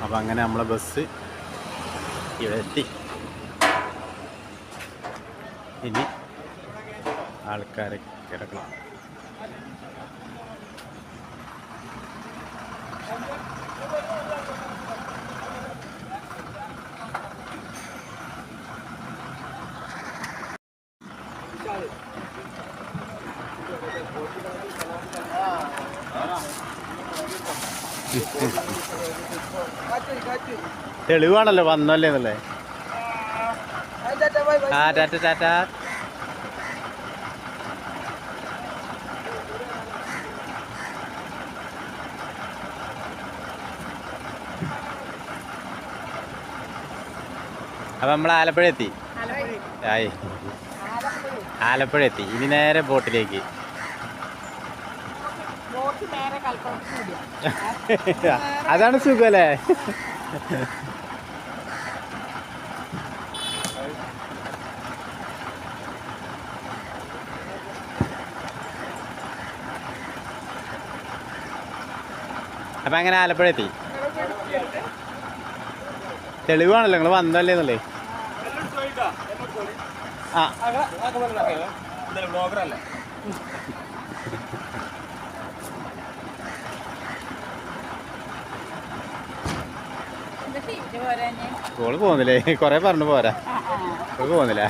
അപ്പം അങ്ങനെ നമ്മളെ ബസ് ഇവിടെ എത്തി. ഇനി ആൾക്കാരെ കിടക്കണം. തെളിവാണല്ലോ വന്നല്ലേ എന്നല്ലേ. ആ ടാറ്റ ടാറ്റ. അപ്പം നമ്മൾ ആലപ്പുഴ എത്തി. ആയി ആലപ്പുഴ എത്തി. ഇനി നേരെ ബോട്ടിലേക്ക്. അതാണ് സുഖല്ലേ. അപ്പം അങ്ങനെ ആലപ്പുഴ എത്തി. തെളിവാണല്ലോ നിങ്ങൾ വന്നല്ലേ എന്നല്ലേ. ആ ഓള് പോകുന്നില്ലേ? കൊറേ പറഞ്ഞു പോരാ. ഓള് പോകുന്നില്ല.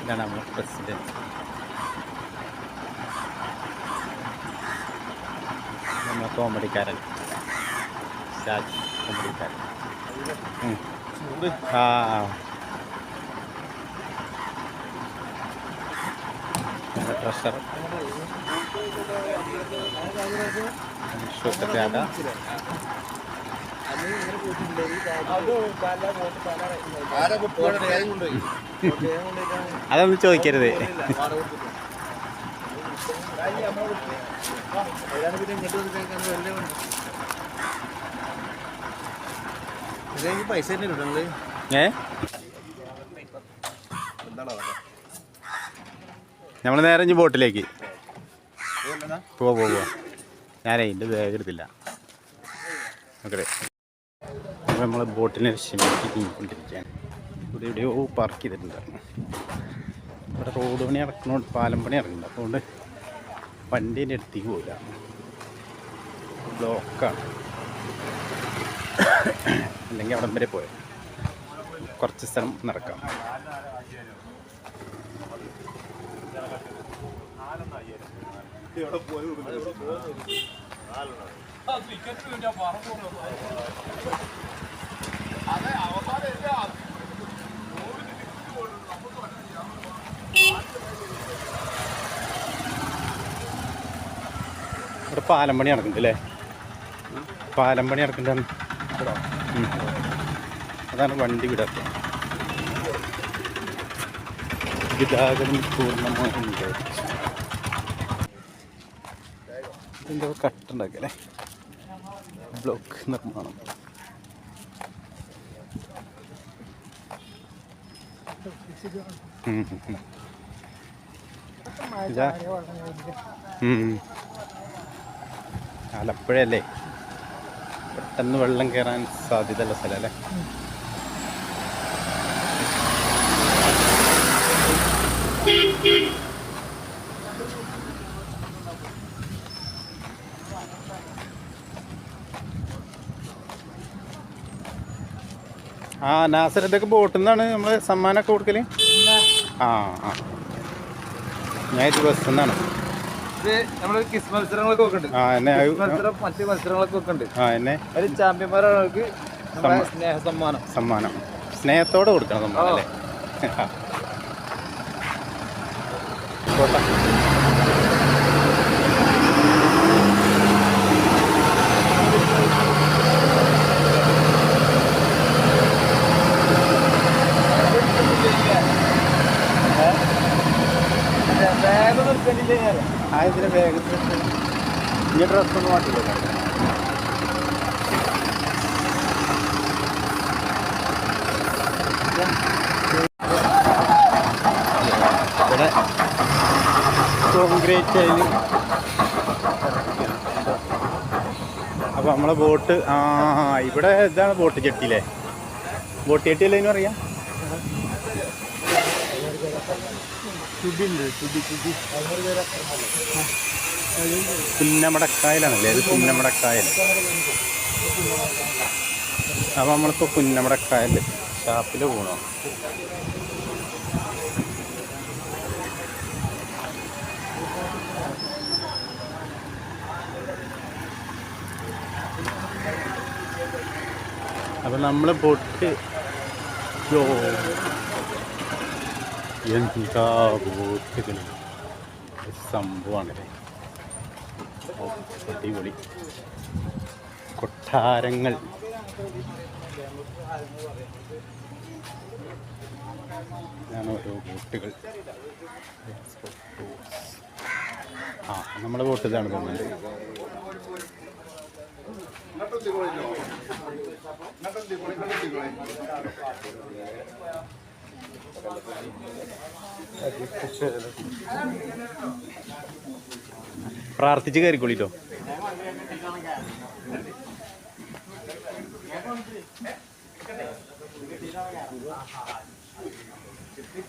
ഇതാണ് നമ്മുടെ പ്രസിഡന്റ്. നമ്മളെ കോമഡിക്കാരൻ ഷാജ്, കോമഡിക്കാരൻ. ആ ട്രഷർ ഷൂട്ടേടാ. അതൊന്നും ചോദിക്കരുത്. പൈസ നമ്മൾ നേരെ ഇനി ബോട്ടിലേക്ക് പോവാ. ഞാനേ എൻ്റെ ബാഗ് എടുത്തില്ല. ഓക്കെ, നമ്മൾ ബോട്ടിനെ കൊണ്ടിരിക്കുകയാണ്. ഇവിടെ എവിടെയോ പാർക്ക് ചെയ്തിട്ടുണ്ടായിരുന്നു. ഇവിടെ റോഡ് പണി നടക്കണോണ്ട്, പാലം പണി നടക്കുന്നുണ്ട്. അതുകൊണ്ട് വണ്ടീൻ്റെ അടുത്തേക്ക് പോകില്ല, ബ്ലോക്കാണ്. അല്ലെങ്കിൽ അവിടം വരെ പോയത് കുറച്ച് സ്ഥലം നടക്കാം. ഇവിടെ പാലം പണി നടക്കുന്നുണ്ട് അല്ലേ? പാലം പണി നടക്കുന്നുണ്ടാണ്. അതാണ് വണ്ടി വിടാത്തത്. ഗതാഗതം പൂർണ്ണമായും നിരോധിച്ചു. എന്തോ കട്ടുണ്ടാക്കല്ലേ, ബ്ലോക്ക് നിർമ്മാണം. ആലപ്പുഴയല്ലേ, പെട്ടെന്ന് വെള്ളം കയറാൻ സാധ്യതയുള്ള സ്ഥലമല്ലേ. ആ നാസർ, ഇതൊക്കെ ബോട്ടിൽ നിന്നാണ് നമ്മൾ സമ്മാനമൊക്കെ കൊടുക്കല്. ആ ആ, ഞാൻ ഇത് ബസ്സിൽ നിന്നാണ്. നമ്മള് ക്വിസ് മത്സരങ്ങളൊക്കെ വെക്കുന്നുണ്ട്. മറ്റു മത്സരങ്ങളൊക്കെ വെക്കുന്നുണ്ട്. ഒരു ചാമ്പ്യന്മാരാൾക്ക് സ്നേഹ സമ്മാനം സ്നേഹത്തോടെ കൊടുക്കണം സമ്മാനം അല്ലേ. ആ ഇതിന് വേഗത്തിൽ ഈ ഡ്രസ്സൊന്നും മാറ്റില്ല. ഇവിടെ കോൺക്രീറ്റ് അതിന് അപ്പോൾ നമ്മളെ ബോട്ട് ഇവിടെ ഇതാണ് ബോട്ട് ചെട്ടിയില്ലേ? ബോട്ട് ചെട്ടിയല്ലേ എന്ന് പറയാം. പുന്നമടക്കായലാണല്ലേ ഇത്? പുന്നമടക്കായൽ. അപ്പോൾ നമ്മളിപ്പോൾ പുന്നമടക്കായൽ ഷാപ്പിൽ പോകണോ? അപ്പം നമ്മൾ ബോട്ട് എന്താ ബോട്ടുകൾ സംഭവമാണല്ലേ. അടിപൊളി കൊട്ടാരങ്ങൾ. ഇതാണ് ഓരോ ബോട്ടുകൾ. നമ്മളെ ബോട്ട് ഇതാണ് തോന്നുന്നത്. പ്രാർത്ഥിച്ച് കയറിക്കൊള്ളിട്ടോ.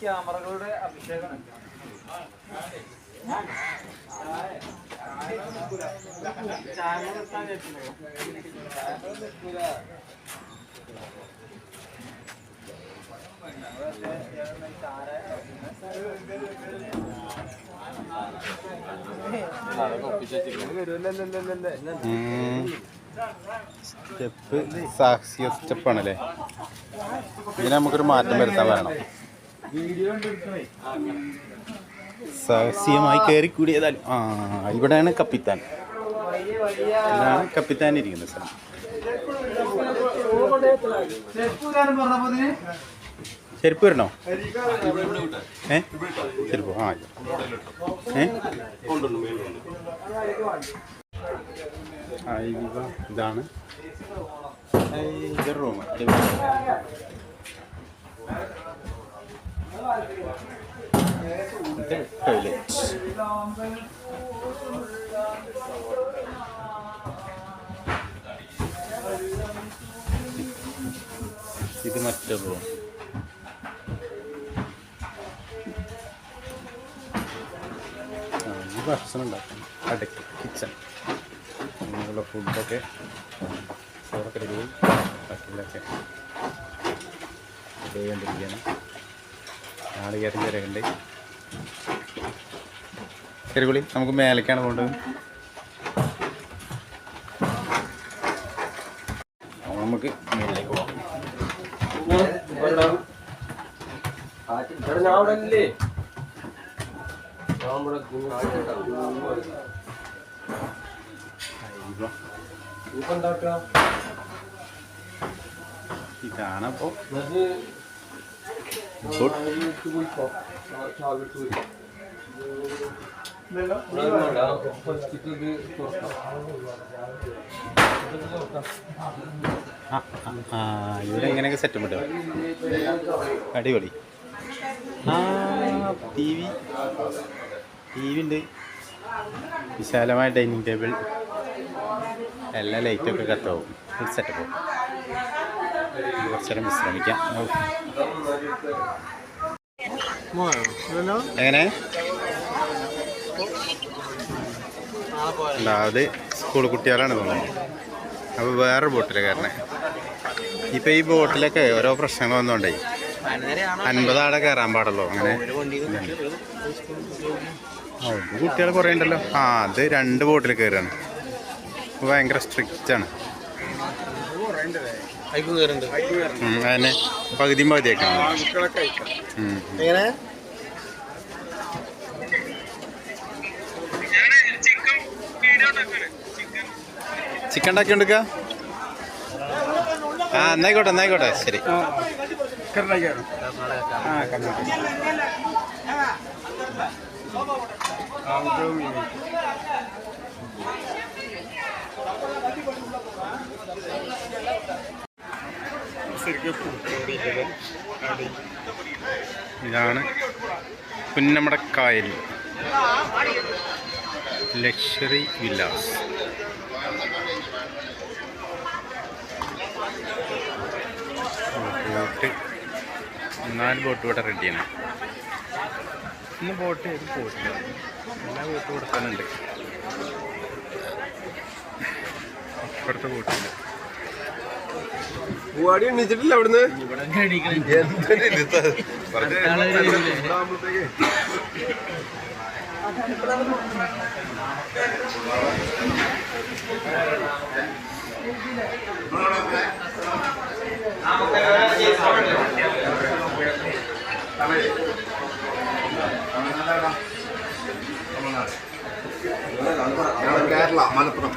ക്യാമറകളുടെ അഭിഷേകം. സ്റ്റെപ്പ് സാഹസിക സ്റ്റെപ്പാണല്ലേ. ഇതിന് നമുക്കൊരു മാറ്റം വരുത്താൻ വേണം. സാഹസികമായി കയറി കൂടിയതാലും ഇവിടെയാണ് കപ്പിത്താൻ. ഇതാണ് കപ്പിത്താൻ ഇരിക്കുന്ന സ്ഥലം. ചെരുപ്പ് വരണോ? ചെരുപ്പ് ഇതാണ് റൂം. ടോയ്ലറ്റ്. ഇത് മറ്റേ റൂം. ഈ ഭക്ഷണം ഉണ്ടാക്കും. അടുക്ക് കിച്ചൺ. അങ്ങനെയുള്ള ഫുഡൊക്കെ ചോറൊക്കെ റെഡി ബാക്കിയുള്ളൊക്കെ റെഡി ചെയ്തുകൊണ്ടിരിക്കുകയാണ്. നാളികേരം ചിരകണ്ട്. ചെറുകുളി നമുക്ക് മേലേക്കാണ് പോകേണ്ടത്. നമുക്ക് മേലിലേക്ക് പോകാം. ഇതാണപ്പോ ഇവിടെ എങ്ങനെയൊക്കെ സെറ്റപ്പ് ഇട്ടോ. അടിപൊളി. ടി വി ഉണ്ട്. വിശാലമായ ഡൈനിങ് ടേബിൾ. എല്ലാ ലൈറ്റൊക്കെ കത്താവും. ഒരു സെറ്റപ്പ്. കുറച്ചേരം വിശ്രമിക്കാം. എങ്ങനെ അത് സ്കൂൾ കുട്ടികളാണ് തോന്നുന്നത്. അപ്പോൾ വേറെ ബോട്ടിൽ കയറണേ. ഇപ്പം ഈ ബോട്ടിലൊക്കെ ഓരോ പ്രശ്നങ്ങൾ വന്നോണ്ടേ 50 ആളെ കയറാൻ പാടുള്ളൂ. അങ്ങനെ കുട്ടികൾ കുറേ ഉണ്ടല്ലോ. അത് 2 ബോട്ടിൽ കയറുകയാണ്. ഭയങ്കര സ്ട്രിക്റ്റാണ്. അതന്നെ പകുതിയും പകുതിയൊക്കെയാണ്. ചിക്കൻ ഉണ്ടാക്കി കൊടുക്ക. എന്നായിക്കോട്ടെ ശരി. ഇതാണ് Punnamadakkayal luxury villas. Boat 4 boat ഇവിടെ റെഡിയാണ്. ഇന്ന് ബോട്ട് ഏത് ബോട്ടില്ല, എല്ലാ ബോട്ടും കൊടുക്കാനുണ്ട്. അപ്പുറത്തെ ബോട്ടില്ല. പൂവാടി എണ്ണിച്ചിട്ടില്ല അവിടുന്ന്. കേരള മലപ്പുറം.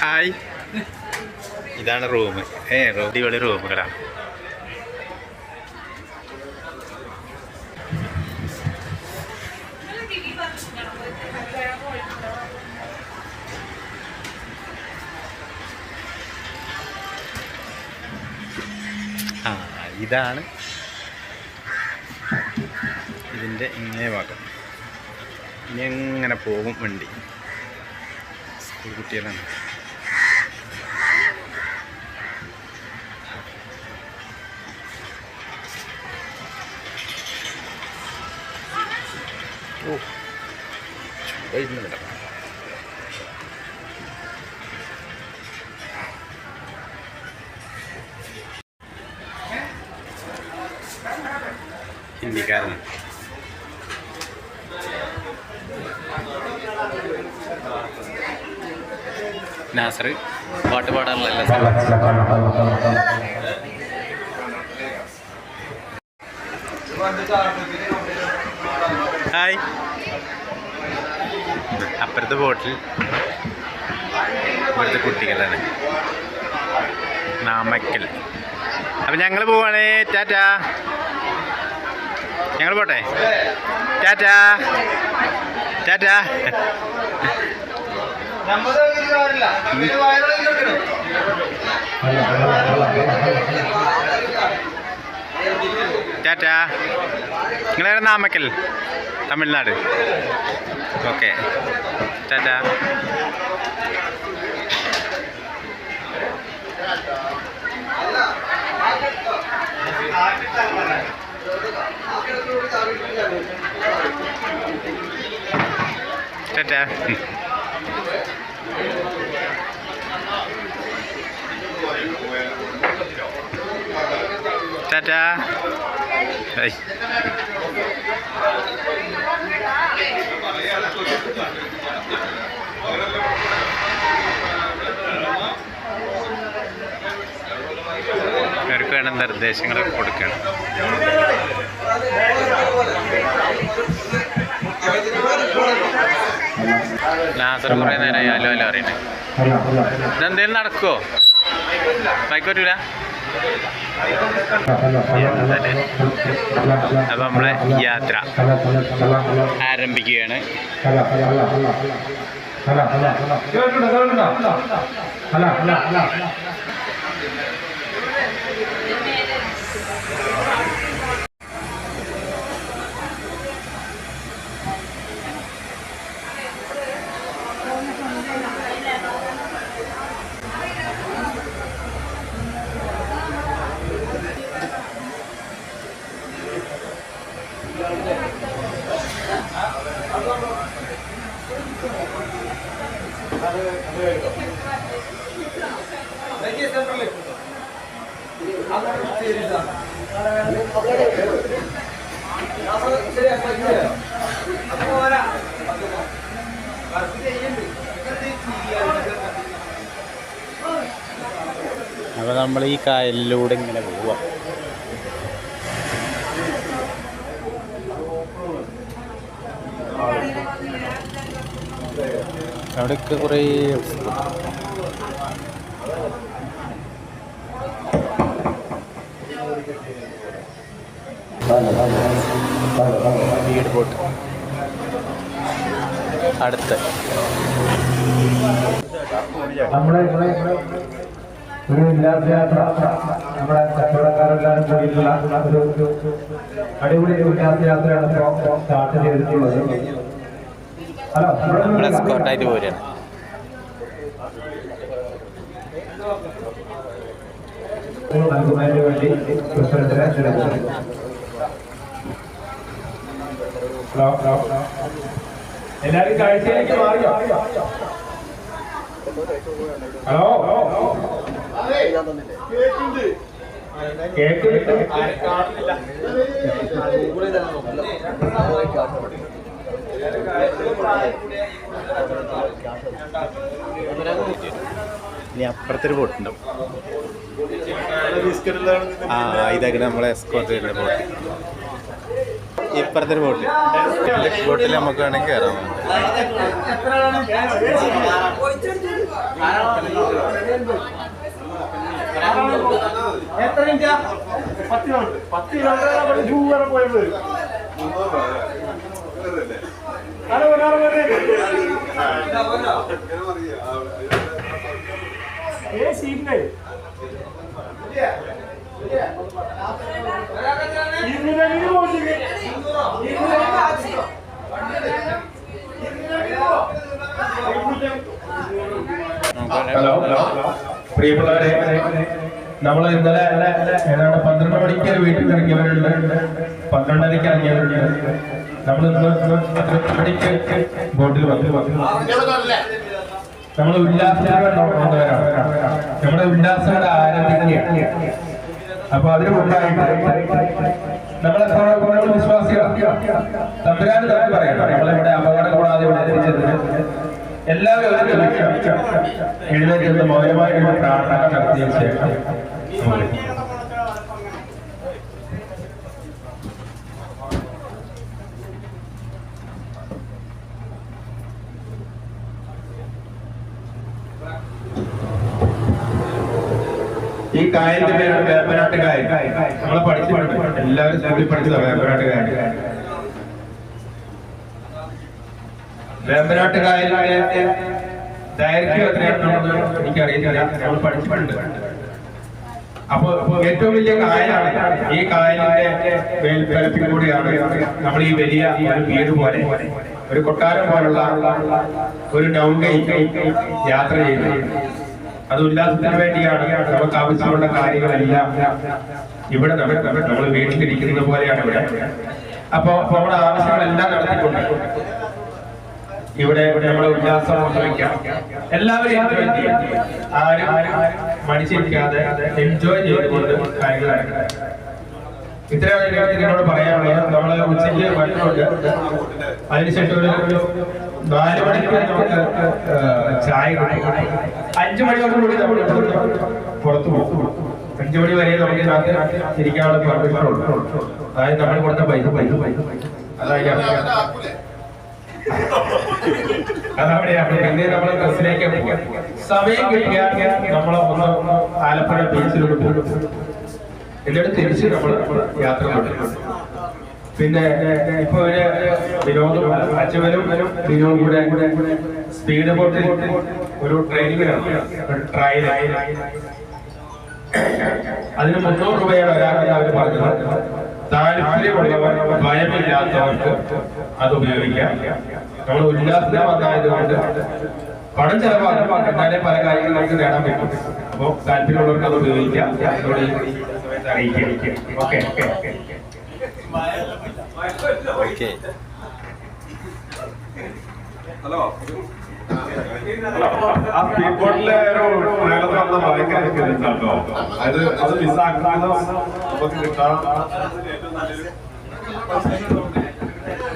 ഹായ്, ഇതാണ് റൂം. അടിപൊളി റൂമുകളാണ്. ഇതാണ് ഇതിൻ്റെ ഇങ്ങേ ഭാഗം. ഇനി എങ്ങനെ പോകും വണ്ടി. സ്കൂൾ കുട്ടികളാണ്. ഓ വരുന്നുണ്ട്. ഹിന്ദിക്കാരൻ. നാസർ പാട്ട് പാടാനുള്ള ഹായ്. അപ്പുറത്തെ ബോട്ടിൽ ഇവിടുത്തെ കുട്ടികളാണ്. നാമക്കൽ. അപ്പം ഞങ്ങൾ പോവാണേ. ടാറ്റാ. ഞങ്ങൾ പോട്ടെ. ടാറ്റാ ടാറ്റാ. ടാറ്റാ. നിങ്ങളേറെ നാമക്കൽ, തമിഴ്നാട്. ഓക്കെ, ടാറ്റാ. ടാറ്റാ. ടാറ്റാ. അവർക്ക് വേണ്ട നിർദ്ദേശങ്ങളൊക്കെ കൊടുക്കണം. ലാസർ കുറേ നേരമായി അല്ലോ അല്ലോ അറിയണേ. ഇതെന്തേലും നടക്കുമോ? ബൈക്ക് പറ്റൂല. അപ്പം നമ്മളെ യാത്ര ആരംഭിക്കുകയാണ്. അപ്പോൾ നമ്മൾ ഈ കായലിലൂടെ ഇങ്ങനെ പോവാം. അവിടെയൊക്കെ കുറേ സ്പീഡ് ബോട്ട് അടുത്ത് നമ്മുടെ ഒരു ഉല്ലാസയാത്ര നമ്മുടെ കച്ചവടക്കാരെല്ലാവരും കൂടിയിട്ടുള്ള ഒരു അടിപൊളി ഉല്ലാസയാത്രയാണ് ഇപ്പോൾ സ്റ്റാർട്ട് ചെയ്തിട്ടുള്ളത്. ഹലോ, നമ്മൾ എസ്കോർട്ടായിട്ട് പോരുകയാണ്. നൽകുന്നതിന് വേണ്ടി പ്രസിഡന്റിനെ ക്ഷണിക്കുന്നു. എല്ലാവരും കാഴ്ചയിലേക്ക് മാറിയോ? ഹലോ, കേക്ക് ഇനി അപ്പുറത്തൊരു ബോട്ടുണ്ടാവും. ഇതൊക്കെ നമ്മളെ എസ്കോർട്ട് ചെയ്യുന്ന ബോട്ട്. ഇപ്പുറത്തൊരു ബോട്ട്. ബോട്ടിൽ നമുക്ക് വേണമെങ്കിൽ കയറാം. ഹലോ, പ്രിയപ്പെട്ടവരെ, നമ്മൾ ഇന്നലെ ഏതാണ്ട് 12 മണിക്ക് വീട്ടിൽ ഇറങ്ങിയവരുണ്ട്, 12:30 ഇറങ്ങിയവരുണ്ട്. നമ്മൾ ഇന്ന് 12 മണിക്ക് ബോട്ടിൽ വന്നു. നമ്മൾ ഉല്ലാസവരാണ്. നമ്മുടെ ഉല്ലാസങ്ങൾ ആരംഭിക്കുകയാണ്. അപ്പൊ അതിന് മുമ്പായിട്ട് നമ്മളെ വിശ്വാസികളാണ്. തമ്പുരാന് നമുക്ക് പറയണം, നമ്മളിവിടെ അപകടം കൂടാതെ ഇവിടെ എത്തിച്ചതിന് എല്ലാവരും എഴുന്നേറ്റ് മൗനമായിട്ടുള്ള പ്രാർത്ഥന നടത്തിയ ശേഷം ഈ കായലിന്റെ പേരാണ് വേമ്പനാട്ട് കായൽ. നമ്മളെ പഠിച്ചിട്ടുണ്ട്, എല്ലാവരും സ്കൂളിൽ പഠിച്ചതാണ് വേമ്പനാട്ട് കായൽ. വേമ്പനാട്ട് കായലിന്റെ ദൈർഘ്യം എത്രയാണെന്ന് എനിക്കറിയില്ല, നമ്മൾ പഠിച്ചിട്ടുണ്ട്. അപ്പൊ ഏറ്റവും വലിയ കായലാണ്. ഈ കായലിന്റെ മേൽപ്പരപ്പിൽ കൂടിയാണ് നമ്മൾ ഈ വലിയ ഒരു വീട് പോലെ, ഒരു കൊട്ടാരം പോലുള്ള ഒരു നൗകൈ യാത്ര ചെയ്യുന്നത്. അത് ഉല്ലാസത്തിന് വേണ്ടിയാണ്. നമുക്ക് ആവശ്യമുള്ള കാര്യങ്ങളെല്ലാം ഇവിടെ നമ്മൾ വീട്ടിലിരിക്കുന്നത് പോലെയാണ് ഇവിടെ. അപ്പൊ നമ്മുടെ ആവശ്യങ്ങളെല്ലാം നടത്തിക്കൊണ്ട് ഇവിടെ നമ്മുടെ ഉല്ലാസം അനുഭവിക്കാം. എല്ലാവരും എൻജോയ് ചെയ്യാം. ആരും മടിച്ചിരിക്കാതെ എൻജോയ് ചെയ്തുകൊണ്ട് കാര്യങ്ങളാണ്. ഇത്രയാണ് എനിക്ക് നിങ്ങളോട് പറയാനുള്ളത്. നമ്മള് ഉച്ചയ്ക്ക് ഭക്ഷണമുണ്ട്, അതിനുശേഷം ഒരു 4 മണിക്ക് നമുക്ക് ചായ കിട്ടും. 5 മണിയോടുകൂടി നമ്മൾ പുറത്തു പോകും. 5 മണി വരെ നമുക്ക് ഇതിനകത്ത് ഇരിക്കാനുള്ള പെർമിഷൻ ഉണ്ട്. അതായത് നമ്മൾ കൊടുത്ത പൈസ അതവിടെയാണ്. പിന്നെ നമ്മൾ ബസ്സിലേക്ക് പോകാം. സമയം കിട്ടിയാൽ നമ്മൾ ഒന്ന് ആലപ്പുഴ ബീച്ചിലോട്ട് പോകും. എന്നിട്ട് തിരിച്ച് നമ്മൾ യാത്ര തുടരും. പിന്നെ ഇപ്പൊ ഒരു വിനോദം, അച്ഛനും വിനോദം കൂടെ സ്പീഡ് ബോട്ടിൽ ഒരു ട്രെയിനിങ്ങിനാണ്, ഒരു ട്രയൽ. അതിന് 300 രൂപയാണ് ഒരാൾക്ക് അവർ പറഞ്ഞത്. താല്പര്യമുള്ളവർ, ഭയമില്ലാത്തവർക്ക് അത് ഉപയോഗിക്കാം. നമ്മൾ ഉല്ലാസത്തിന് വന്നായതുകൊണ്ട് പണം ചെലവാക്കാം, എന്നാലേ പല കാര്യങ്ങളും നമുക്ക് നേടാൻ പറ്റും. അപ്പോൾ താല്പര്യമുള്ളവർക്ക് അത് ഉപയോഗിക്കാം. അറിയിക്കാം. ഓക്കെ. ഹലോ, ആ സ്പീഡ് ബോട്ടിലെ ഒരു മേളത്ത് വന്ന ഭയങ്കര കേട്ടോ. അത് മിസ്സാക്കുന്നത് നമുക്ക്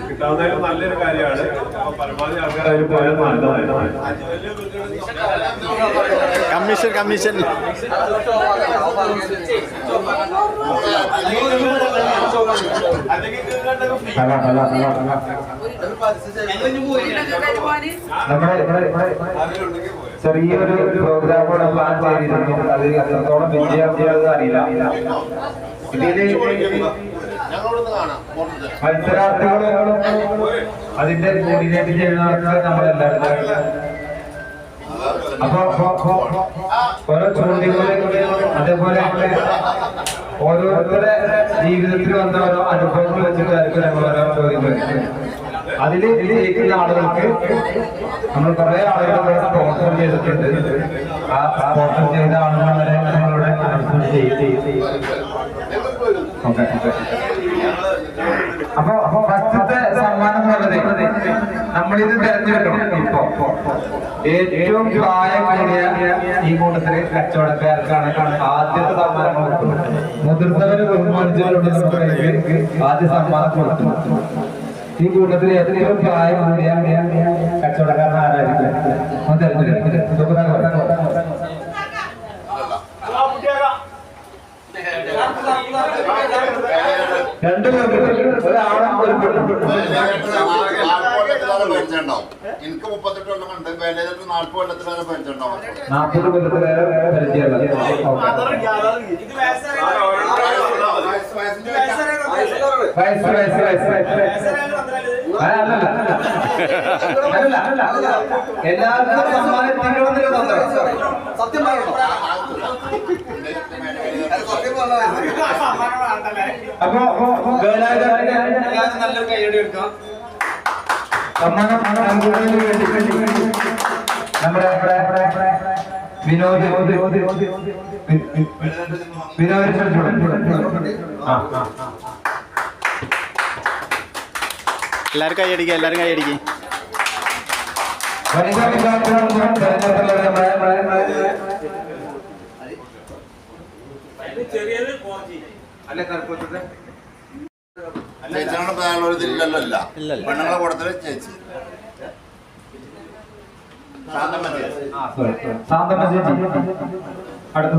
കിട്ടാവുന്നതിലും നല്ലൊരു കാര്യമാണ്. പരമാവധി ആൾക്കാർ അതിൽ പോയാൽ നല്ലതായിരുന്നു. കമ്മീഷൻ ചെറിയൊരു പ്രോഗ്രാം കൂടെ പ്ലാൻ ചെയ്തിരുന്നു. അത് എത്രത്തോളം വിജയം അറിയില്ല. ഇതില് മത്സരാർത്ഥികളും അതിന്റെ കോർഡിനേറ്റ് ചെയ്യുന്നവർക്ക് നമ്മളെല്ലാവരും അപ്പൊ ഓരോ ചോദ്യങ്ങളും അതേപോലെ ഓരോരുത്തരുടെ ജീവിതത്തിൽ വന്ന ഓരോ അനുഭവങ്ങൾ വെച്ചിട്ടായിരിക്കും നമ്മൾ ഓരോ ചോദ്യങ്ങൾ. അതിൽ ജയിക്കുന്ന ആളുകൾക്ക് നമ്മൾ കുറെ ആളുകൾ സ്പോൺസർ ചെയ്തിട്ടുണ്ട്. ആ സ്പോൺസർ ചെയ്ത ആളുകളെ നമ്മളിവിടെ അനൗൺസ്മെന്റ് ചെയ്യും. അപ്പൊ ഫസ്റ്റത്തെ സമ്മാനം എന്നുള്ളത് നമ്മളിത് തെരഞ്ഞെടുക്കണം. ഇപ്പൊ ഏറ്റവും പ്രായം കൂടിയ ഈ കൂട്ടത്തില് കച്ചവടക്കാർക്കാണ് ആദ്യത്തെ സമ്മാനം കൊടുക്കുന്നത്. മുതിർന്നവര് ബഹുമാനിച്ചവരോട് ആദ്യ സമ്മാനം കൊടുത്തു. ഈ കൂട്ടത്തിൽ ഏറ്റവും പ്രായം കൂടിയ കച്ചവടക്കാരൻ ആരായിരിക്കും തെരഞ്ഞെടുക്കുന്നത്? രണ്ടു പേർക്ക് ഒരാളും ഒരു പെണ്ണും. എനിക്ക് 38 കൊല്ലമുണ്ട്. 40 കൊല്ലത്തിലേറെ പരിചയമുണ്ടാവും. 40 കൊല്ലത്തിലേറെ പരിചയമുള്ള എല്ലാവർക്കും സത്യം അപ്പൊ നല്ലൊരു കൈയ്യടി എടുക്കാം. സമ്മാനം നമ്മുടെ വിനോദ് എല്ലാവരും കൈയടിക്കുക, എല്ലാവരും കൈയടിക്കുക. വനിതാ വിഭാഗത്തിനോടൊപ്പം ചേച്ചിയുടെ പ്രായമുള്ളവരില്ലല്ലോ. ഇല്ല, പെണ്ണുങ്ങളെ കൂട്ടത്തില് ചേച്ചി സാന്തമ്മ ചേച്ചി. അടുത്ത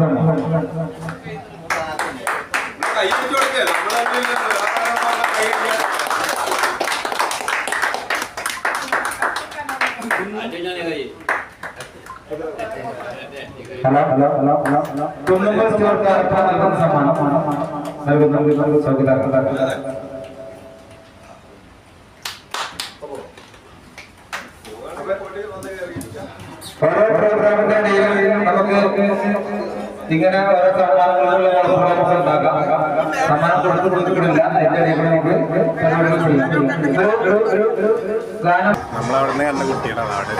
കുന്നുമ്പ സ്റ്റോർക്കാർക്ക് നൽകുന്ന സമ്മാനം നൽകുന്ന സൗകര്യ ഓരോ പ്രോഗ്രാമിന്റെ നമുക്ക് ഇങ്ങനെ ഓരോ സമ്മാനങ്ങൾ ഉണ്ടാക്കാം. സമ്മാനം കൊടുത്തിട്ടില്ല. അതിന്റെ ഇടയിൽ നമുക്ക് നമ്മളവിടെ നിന്ന് കണ്ട കുട്ടിയുടെ നാട്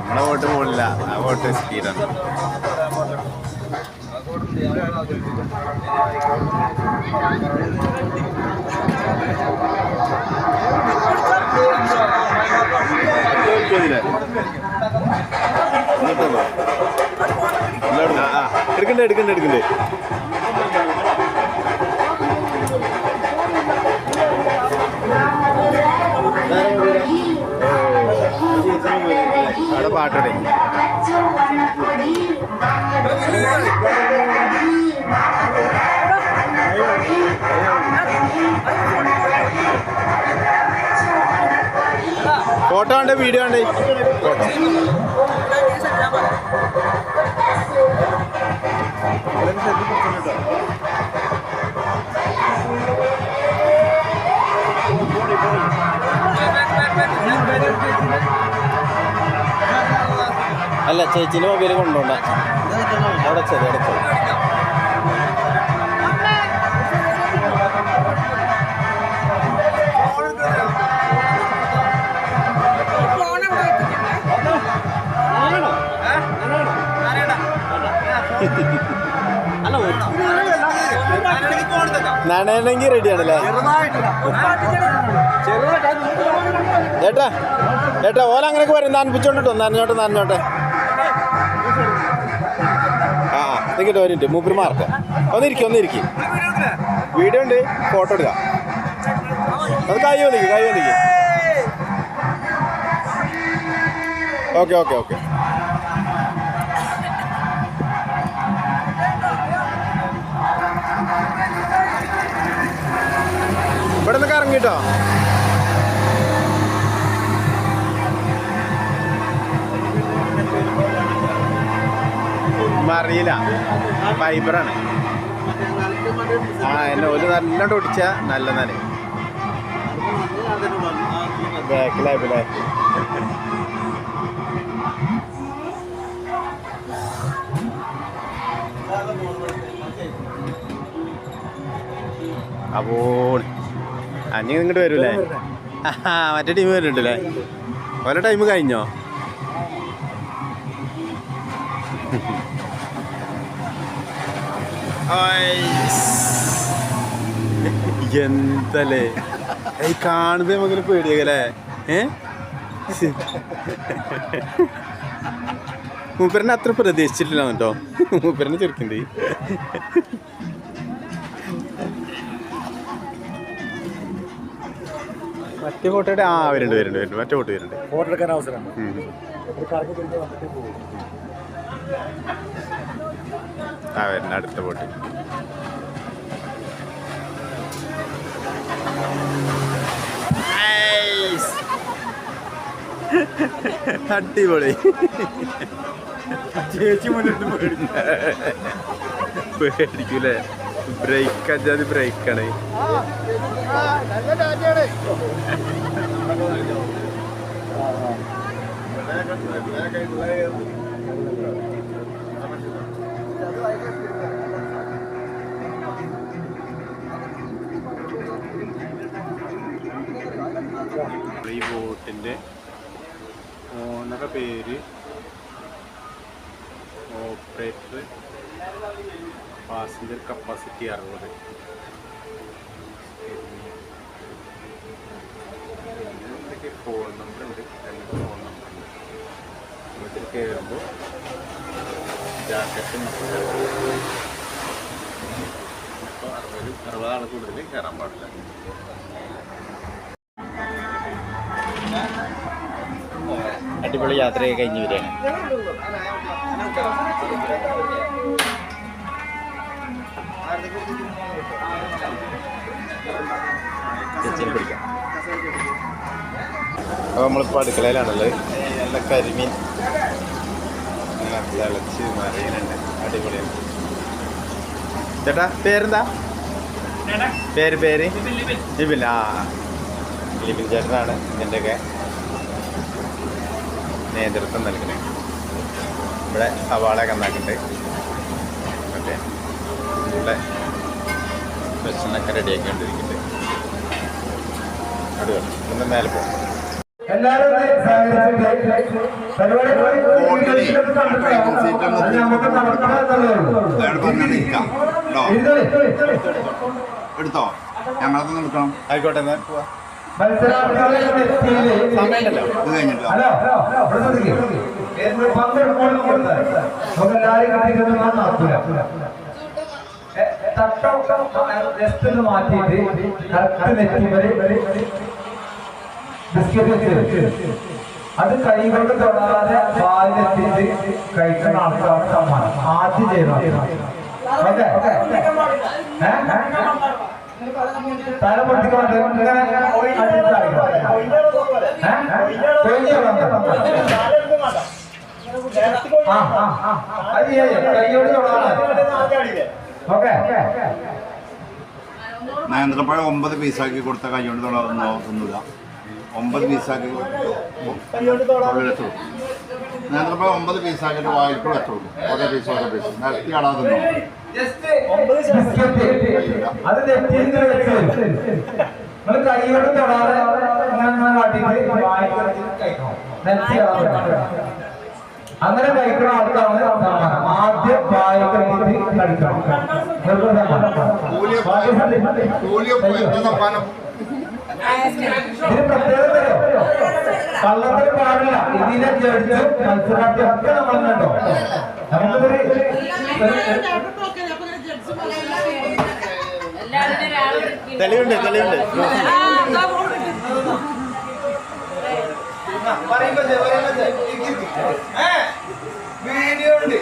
നമ്മളെ വോട്ട് പോലില്ല. ആ വോട്ട് സ്പീഡാണ്. എടുക്കണ്ടേ അവിടെ പാട്ടോടെ ഫോട്ടോ ഉണ്ട്, വീഡിയോ ഉണ്ട്. അല്ല, ചേച്ചിൻ്റെ മൊബൈൽ കൊണ്ടുപോണ്ട. അടച്ചത് നാണയണെങ്കിൽ റെഡിയാണല്ലേ ഏട്ടാ ഓല അങ്ങനെയൊക്കെ വരും. നനപ്പിച്ചോണ്ടിട്ടോ, നനഞ്ഞോട്ടെ. ആ നിൽക്കട്ടെ, ഒരു മൂപ്പര് മാറട്ടെ. ഒന്നിരിക്കും. വീഡിയോ ഉണ്ട്, ഫോട്ടോ എടുക്കാം. അത് കൈ വന്നിക്ക്. ഓക്കെ. ഇവിടെ നിന്ന് കറങ്ങിട്ടോ. അറിയില്ല, ഫൈബറാണ്. ആ എന്നെ ഒരു നല്ലോണ്ട് ഓടിച്ചാ നല്ലതാണ്. ബാക്കിലായില്ലേ അപ്പോൾ അഞ്ഞ് ഇങ്ങോട്ട് വരൂലേ? മറ്റേ ടീം വരുന്നുണ്ടല്ലേ? ഓരോ ടൈം കഴിഞ്ഞോ? എന്തല്ലേ ഈ കാണുന്നത് നമുക്ക് പേടിയാകല്ലേ? മൂപ്പരനെ അത്ര പ്രതീക്ഷിച്ചിട്ടില്ല കേട്ടോ. മൂപ്പരനെ ചെറുക്കണ്ട്. മറ്റേ ഫോട്ടോ വരുന്നുണ്ട് മറ്റേ ഫോട്ടോ വരുന്നുണ്ട്. ഫോട്ടോ എടുക്കാൻ അവസരം വരുന്ന അടുത്ത ഫോട്ടോ. അടിപൊളി. ചേച്ചി മുന്നിട്ട് പേടിക്കൂലേ? ബ്രേക്ക് അജാതി ബ്രേക്കാണ്. ഈ ബോട്ടിൻ്റെ ഓണറുടെ പേര് operator, passenger capacity 60. Phone number ഉണ്ട്, 2 ഫോൺ നമ്പർ ഉണ്ട്. ഇതിൽ കയറുമ്പോൾ ജാക്കറ്റ് ഇപ്പോൾ 60 ആൾ കൂടുതൽ കയറാൻ പാടില്ല. അടിപൊളി യാത്രയൊക്കെ കഴിഞ്ഞ് വരികയാണ്. പിടിക്കാം. അപ്പോൾ നമ്മളിപ്പോൾ അടുക്കളയിലാണുള്ളത്. നല്ല കരിമീൻ തിളച്ച് മറിയുന്നുണ്ട്. അടിപൊളിയാണ്. ചേട്ടാ പേരെന്താ? പേര് ലിബിൻ. ആ ലിബിൻ ചേട്ടനാണ് ഇതിൻ്റെയൊക്കെ നേതൃത്വം നൽകുന്നത്. ഇവിടെ സവാളയൊക്കെ ഉണ്ടാക്കുന്നുണ്ട്. ഓക്കെ, ഇവിടെ ഭക്ഷണമൊക്കെ റെഡിയാക്കിക്കൊണ്ടിരിക്കുന്നുണ്ട്. അടിപൊളി. ഒന്ന് മേലെ പോകും. എടുത്തോ, ഞങ്ങളൊക്കെ എടുക്കണം. ആയിക്കോട്ടെ, എന്നാൽ പോവാ. മാറ്റിയിട്ട് ബിസ്ക്കറ്റ് വെച്ച് അത് കൈകൊണ്ട് തൊടാതെ വായിലെത്തിച്ച് കഴിക്കുന്ന ആൾക്കാണ് സമ്മാനം. ആദ്യം ചെയ്യണം. തല പൊട്ടിക്കാൻ കൈയോട് തൊടാതെ. ഓക്കെ, നേന്ത്രപ്പഴം 9 പീസാക്കി കൊടുത്ത കൈകൊണ്ട് തൊടാതൊന്നോ ഒന്നുമില്ല. 9 പീസാക്കി നേന്ത്രപ്പഴം 9 പീസാക്കിയിട്ട് വായിക്കൂടെ വെച്ചോളൂ. ഓരോ പീസ് നിരത്തി ആടാതെ അത് നെറ്റിയിൽ വെച്ച് നിങ്ങൾ കൈയോട് തൊടാതെ അങ്ങനെ കഴിക്കുന്ന ആൾക്കാണ് സമ്മാനം. ആദ്യം വായിക്ക് കഴിക്കണം. ഇതിന് പ്രത്യേകത കള്ളത്തിന് പാടില്ല. ഇതിനെ ജഡ്ജ് മത്സരാർത്ഥി ഒക്കെ നമ്മൾ കണ്ടോ. തെളിവുണ്ട്. വീഡിയോ ഉണ്ട്.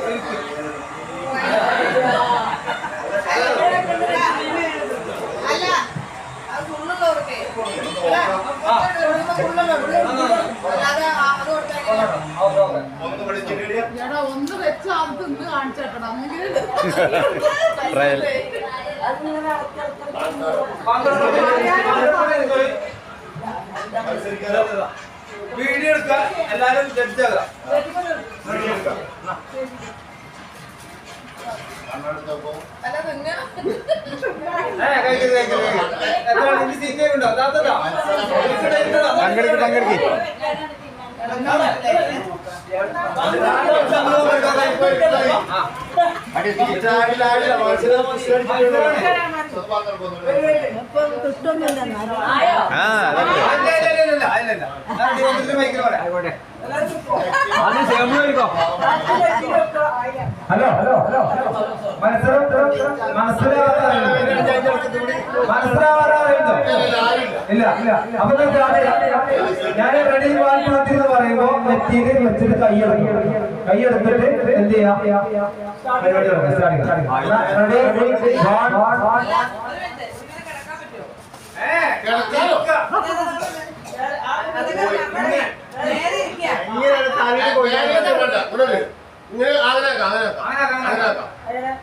ഒന്ന് ഒന്ന് വെച്ച് അത് തിന്ന് കാണിച്ചേക്കണം ട്രയൽ വീഡിയോ എടുക്കുക എല്ലാരും ജഡ്ജാകാം അല്ല തിന്ന് പങ്കെടുക്ക് ഹലോ ഹലോ ഹലോ മനസ്സിലാവാറുണ്ടോ? ഇല്ല ഇല്ല. അപ്പൊ ഞാൻ റെഡി വാൽപ്പാത്തി എന്ന് പറയുമ്പോ നെറ്റിയിൽ വെച്ചിട്ട് കൈയെടുത്തിട്ട് എന്ത് ചെയ്യാം? പരിപാടി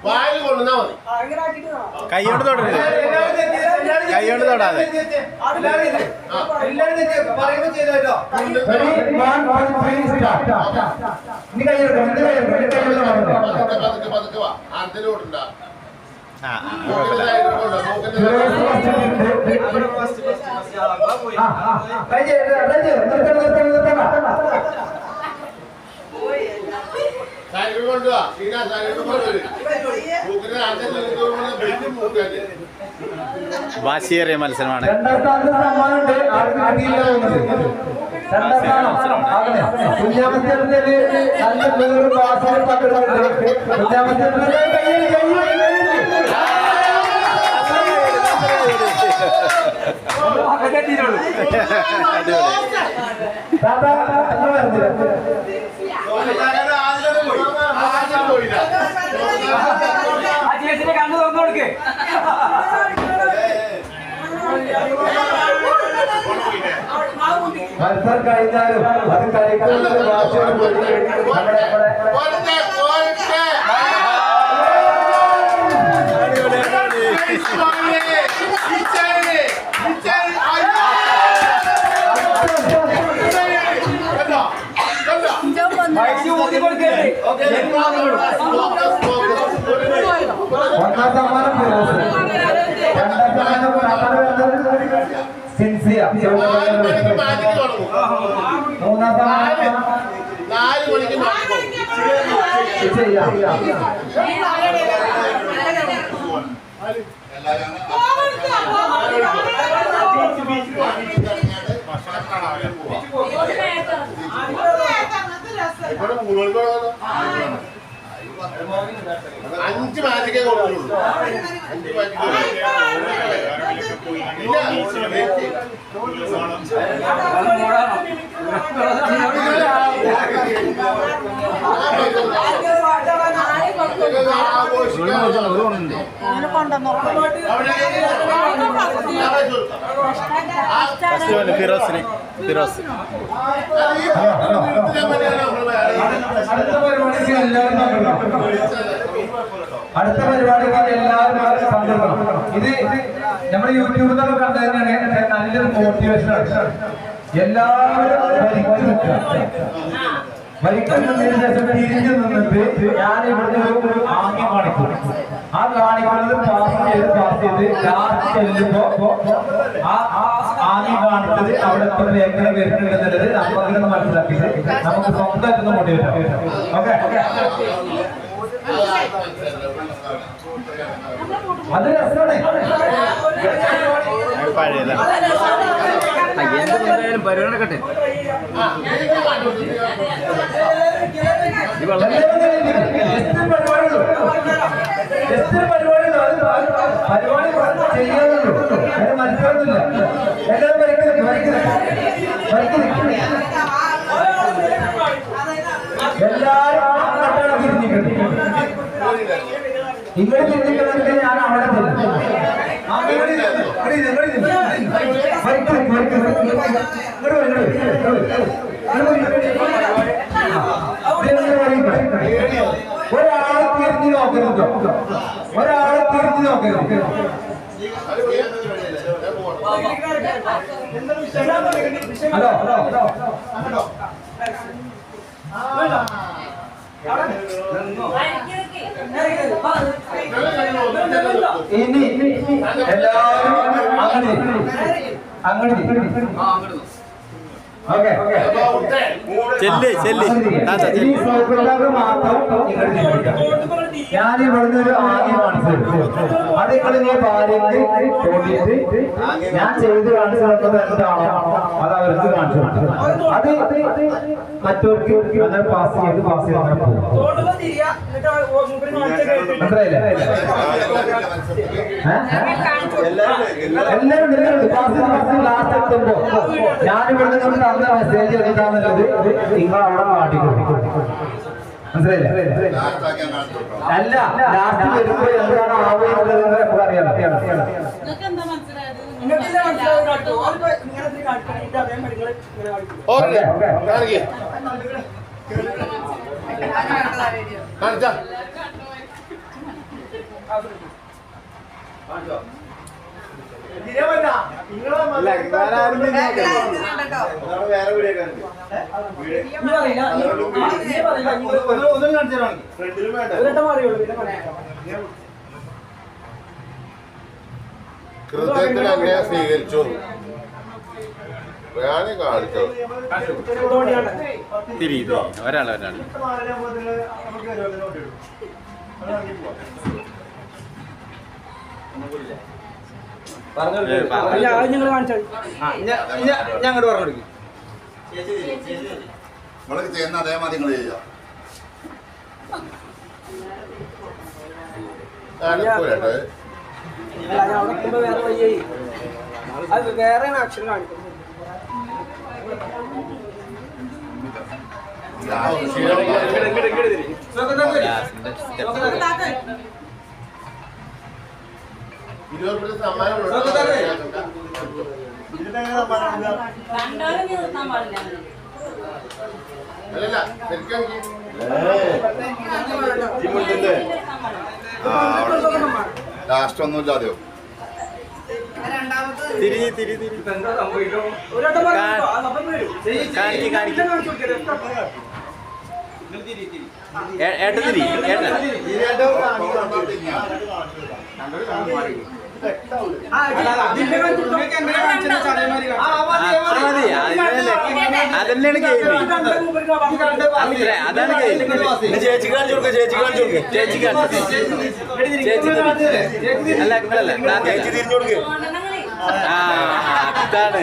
വായിൽ കൊണ്ടുവന്നാ മതി. കൈയോണ്ട് തൊടരുത്, കൈയോണ്ട് തൊടാതെ. പതുക്കെ വാ. ആർത്തിലോട്ടുണ്ടാ സൈക്കിൾ കൊണ്ടുവാ. സൈക്കിൾ കൊണ്ടുവരും. വാശിയേറിയ മത്സരമാണ്. കണ്ണു തുറന്നു കൊടുക്കേ മത്സരം കഴിഞ്ഞാലും അത് കളിക്കുന്നത് ഒന്നാം സമ്മാനം ഫിറോസ്, രണ്ടാം സമ്മാനം സിൻസിയ, മൂന്നാം സമ്മാനം 4 മണിക്ക് ഇവിടെ 3 മണിക്ക് 5 മാച്ചിക്കേ കൊടുക്കുള്ളൂ. 5 മാച്ചിക്ക് ഫിറോസിന് ഫിറോസ് അടുത്ത പരിപാടിക്ക് എല്ലാവരും പങ്കെടുക്കണം. ഇത് നമ്മുടെ യൂട്യൂബിൽ നിന്നൊക്കെ കണ്ടു തന്നെയാണ്. നല്ലൊരു മോട്ടിവേഷൻ ആണ്. എല്ലാവരും വരിക്കുന്നതിന് ശേഷം തിരിഞ്ഞു നിന്നിട്ട് ഞാൻ ഇവിടുന്ന് ഒരു ആംഗ്യം കാണിക്കും. ആ കാണിക്കുന്നത് പാസ് ചെയ്ത് ലാസ്റ്റ് ചെല്ലുമ്പോ ആ ആംഗ്യം കാണിച്ചത് അവിടെ എങ്ങനെ വരുന്നുണ്ട് എന്നുള്ളത് നമുക്കങ്ങനെ മനസ്സിലാക്കിയിട്ട് നമുക്ക് സ്വന്തമായിട്ടൊന്ന് മോട്ടിവേറ്റ് ആവും. ഓക്കെ, അത് രസമാണ്. എന്തായാലും പരിപാടി നടക്കട്ടെ. പരിപാടി ചെയ്യാനുള്ളൂ, അതിന് മനസ്സിലാകുന്നില്ല. എല്ലാവരും എല്ലാവരും തിരിഞ്ഞിട്ടുണ്ട്. ഇങ്ങനെ തിരിഞ്ഞിട്ടുണ്ടെങ്കിൽ ഞാൻ അവിടെ ചെല്ലും. നോക്കരുത്, ഒരാളെ തിരിഞ്ഞു നോക്കരുത്. ഹലോ ഇനി എല്ലാവരും അങ്ങനെ ഓക്കെ ഞാൻ ഇവിടുന്ന് ഒരു ആദ്യം കാണിച്ചു അത് നിങ്ങൾ ഭാര്യയ്ക്ക് തോന്നിയിട്ട് ഞാൻ ചെയ്ത് കാണിച്ചു തന്നത് എന്താണോ അത് അവർക്ക് കാണിച്ചു അത് മറ്റവർക്ക് അങ്ങനെ പാസ് ചെയ്ത് അങ്ങനെ പോകും. എല്ലാവരും ലാസ്റ്റ് എത്തുമ്പോ ഞാനിവിടെ നിന്ന് തന്ന മെസ്സേജ് എന്താണെന്നുള്ളത് നിങ്ങൾ അവിടെ കാട്ടിക്കൊടുക്കും. മനസ്സിലായില്ലേ? അല്ല ലാസ്റ്റ് വരുമ്പോ എന്താണ് ആവുന്നത് നമുക്ക് അറിയാം. ഹൃദയത്തിൽ അങ്ങനെ സ്വീകരിച്ചു കാണിച്ചത് ഒരാളെ ഞങ്ങോട്ട് പറഞ്ഞു നമ്മൾക്ക് ചെയ്യുന്ന അതേമാതിരി നിങ്ങൾ ചെയ്യാം. വേറെ വയ്യായി അത് വേറെ ആക്ഷൻ കാണിക്കും. ലാസ്റ്റ് ഒന്നുമില്ലാതെയോ അതന്നെയാണ് അതാണ് ചേച്ചി കാണിച്ചു കൊടുക്കുക ചേച്ചി അല്ല ചേച്ചി തിരിഞ്ഞു കൊടുക്കുക. അതാണ്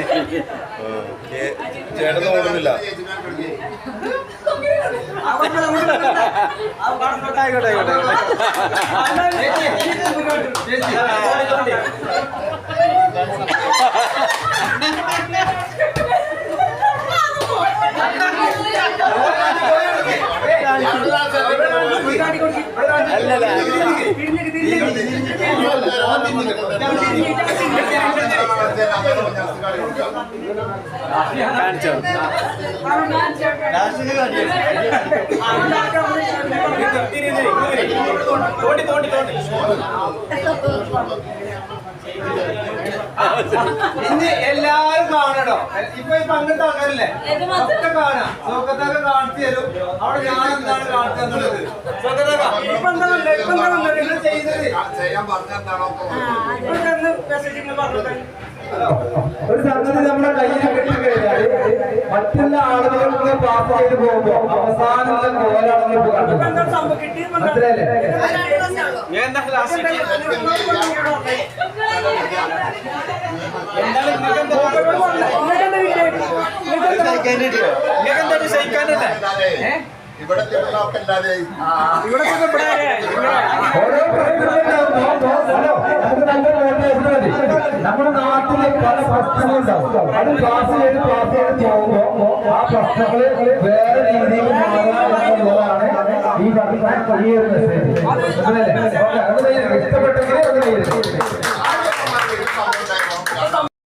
ചേട്ടൻ ഓടുന്നില്ല. ആയിക്കോട്ടെ അല്ലല്ല കാണിച്ചോ ഇന്ന് എല്ലാരും കാണട്ടോ. ഇപ്പൊ അങ്ങനത്തെ ആൾക്കാരില്ലേ ഒക്കെ കാണാം. സുഖത്തൊക്കെ കാണിച്ചു തരും. അവിടെ ഞാൻ എന്താണ് കാണിച്ചു തന്നത് ഇപ്പൊ എന്താ ചെയ്തത് ഒരു സംഗതി നമ്മുടെ കയ്യിൽ കിട്ടിക്കഴിഞ്ഞാൽ മറ്റുള്ള ആളുകൾക്ക് പാസ് ചെയ്ത് പോകുമ്പോ അവസാനത്തെ കോലാണെന്ന് മനസ്സിലായില്ലേ? ഇവിടെ ഓരോ നമ്മുടെ നാട്ടിലെ പല പ്രശ്നങ്ങളുണ്ടാവും. അത് പാസ് ചെയ്ത് പോകുമ്പോ ആ പ്രശ്നങ്ങള് വേറെ രീതിയിൽ മാറാനുള്ളതാണ് ഈ പറഞ്ഞ ഈ ഒരു മെസ്സേജ്. ഇഷ്ടപ്പെട്ടെങ്കിൽ അത്